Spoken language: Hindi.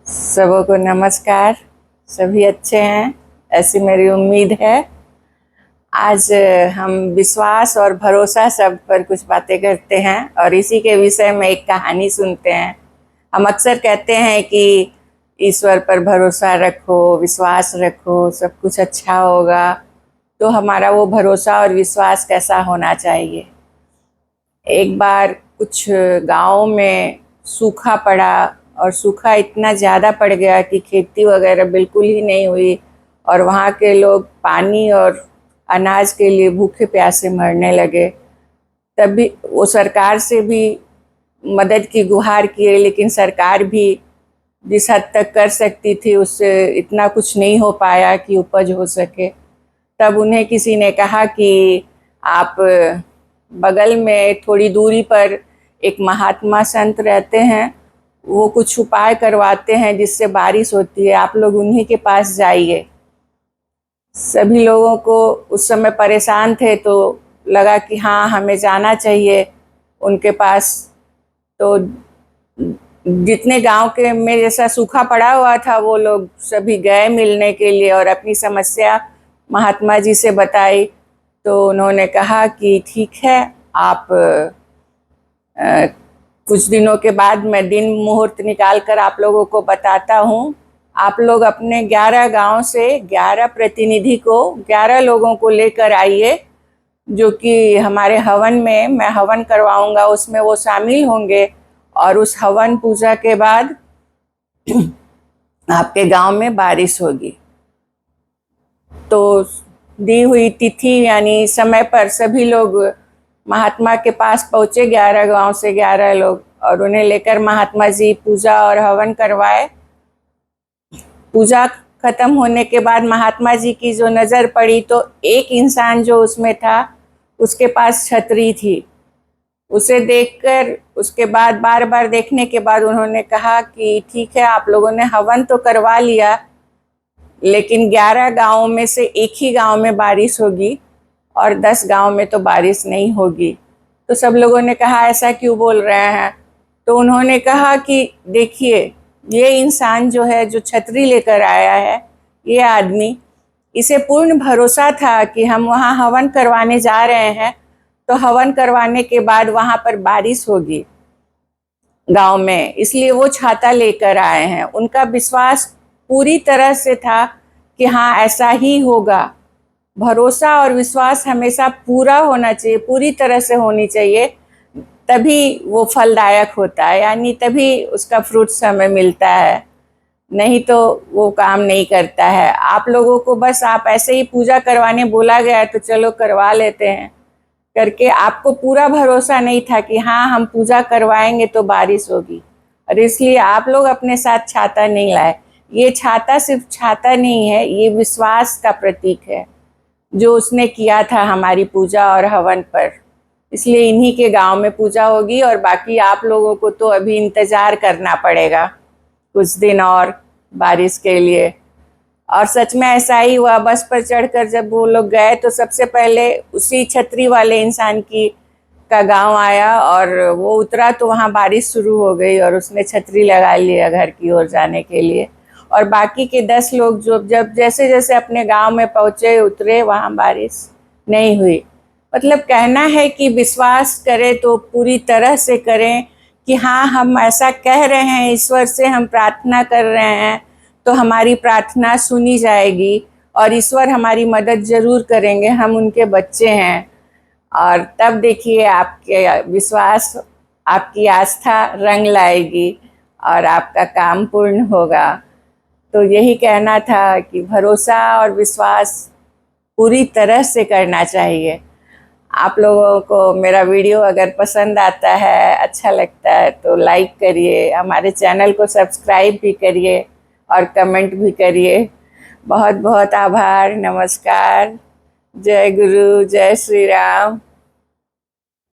सबों को नमस्कार। सभी अच्छे हैं ऐसी मेरी उम्मीद है। आज हम विश्वास और भरोसा शब्द पर कुछ बातें करते हैं और इसी के विषय में एक कहानी सुनते हैं। हम अक्सर कहते हैं कि ईश्वर पर भरोसा रखो, विश्वास रखो, सब कुछ अच्छा होगा। तो हमारा वो भरोसा और विश्वास कैसा होना चाहिए। एक बार कुछ गाँव में सूखा पड़ा और सूखा इतना ज़्यादा पड़ गया कि खेती वगैरह बिल्कुल ही नहीं हुई और वहाँ के लोग पानी और अनाज के लिए भूखे प्यासे मरने लगे। तभी वो सरकार से भी मदद की गुहार किए, लेकिन सरकार भी जिस हद तक कर सकती थी उससे इतना कुछ नहीं हो पाया कि उपज हो सके। तब उन्हें किसी ने कहा कि आप बगल में थोड़ी दूरी पर एक महात्मा संत रहते हैं, वो कुछ उपाय करवाते हैं जिससे बारिश होती है, आप लोग उन्हीं के पास जाइए। सभी लोगों को उस समय परेशान थे तो लगा कि हाँ हमें जाना चाहिए उनके पास। तो जितने गांव के में जैसा सूखा पड़ा हुआ था वो लोग सभी गए मिलने के लिए और अपनी समस्या महात्मा जी से बताई। तो उन्होंने कहा कि ठीक है, आप कुछ दिनों के बाद मैं दिन मुहूर्त निकाल कर आप लोगों को बताता हूँ। आप लोग अपने 11 गांव से 11 प्रतिनिधि को 11 लोगों को लेकर आइए, जो कि हमारे हवन में मैं हवन करवाऊंगा उसमें वो शामिल होंगे और उस हवन पूजा के बाद आपके गांव में बारिश होगी। तो दी हुई तिथि यानी समय पर सभी लोग महात्मा के पास पहुँचे, 11 गांव से 11 लोग, और उन्हें लेकर महात्मा जी पूजा और हवन करवाए। पूजा खत्म होने के बाद महात्मा जी की जो नज़र पड़ी तो एक इंसान जो उसमें था उसके पास छतरी थी। उसे देखकर उसके बाद बार बार देखने के बाद उन्होंने कहा कि ठीक है, आप लोगों ने हवन तो करवा लिया, लेकिन 11 गाँव में से एक ही गाँव में बारिश होगी और 10 गांव में तो बारिश नहीं होगी। तो सब लोगों ने कहा ऐसा क्यों बोल रहे हैं। तो उन्होंने कहा कि देखिए, ये इंसान जो है, जो छतरी लेकर आया है, ये आदमी, इसे पूर्ण भरोसा था कि हम वहाँ हवन करवाने जा रहे हैं तो हवन करवाने के बाद वहाँ पर बारिश होगी गांव में, इसलिए वो छाता लेकर आए हैं। उनका विश्वास पूरी तरह से था कि हाँ ऐसा ही होगा। भरोसा और विश्वास हमेशा पूरा होना चाहिए, पूरी तरह से होनी चाहिए, तभी वो फलदायक होता है, यानी तभी उसका फ्रूट्स हमें मिलता है, नहीं तो वो काम नहीं करता है। आप लोगों को बस आप ऐसे ही पूजा करवाने बोला गया तो चलो करवा लेते हैं करके, आपको पूरा भरोसा नहीं था कि हाँ हम पूजा करवाएंगे तो बारिश होगी, और इसलिए आप लोग अपने साथ छाता नहीं लाए। ये छाता सिर्फ छाता नहीं है, ये विश्वास का प्रतीक है जो उसने किया था हमारी पूजा और हवन पर। इसलिए इन्हीं के गांव में पूजा होगी और बाकी आप लोगों को तो अभी इंतज़ार करना पड़ेगा कुछ दिन और बारिश के लिए। और सच में ऐसा ही हुआ। बस पर चढ़कर जब वो लोग गए तो सबसे पहले उसी छतरी वाले इंसान का गांव आया और वो उतरा तो वहाँ बारिश शुरू हो गई और उसने छतरी लगा लिया घर की ओर जाने के लिए। और बाकी के 10 लोग जो जब जैसे जैसे अपने गांव में पहुँचे उतरे, वहाँ बारिश नहीं हुई। मतलब कहना है कि विश्वास करें तो पूरी तरह से करें कि हाँ हम ऐसा कह रहे हैं, ईश्वर से हम प्रार्थना कर रहे हैं तो हमारी प्रार्थना सुनी जाएगी और ईश्वर हमारी मदद ज़रूर करेंगे, हम उनके बच्चे हैं। और तब देखिए आपके विश्वास, आपकी आस्था रंग लाएगी और आपका काम पूर्ण होगा। तो यही कहना था कि भरोसा और विश्वास पूरी तरह से करना चाहिए। आप लोगों को मेरा वीडियो अगर पसंद आता है, अच्छा लगता है तो लाइक करिए, हमारे चैनल को सब्सक्राइब भी करिए और कमेंट भी करिए। बहुत बहुत आभार। नमस्कार। जय गुरु, जय श्री राम।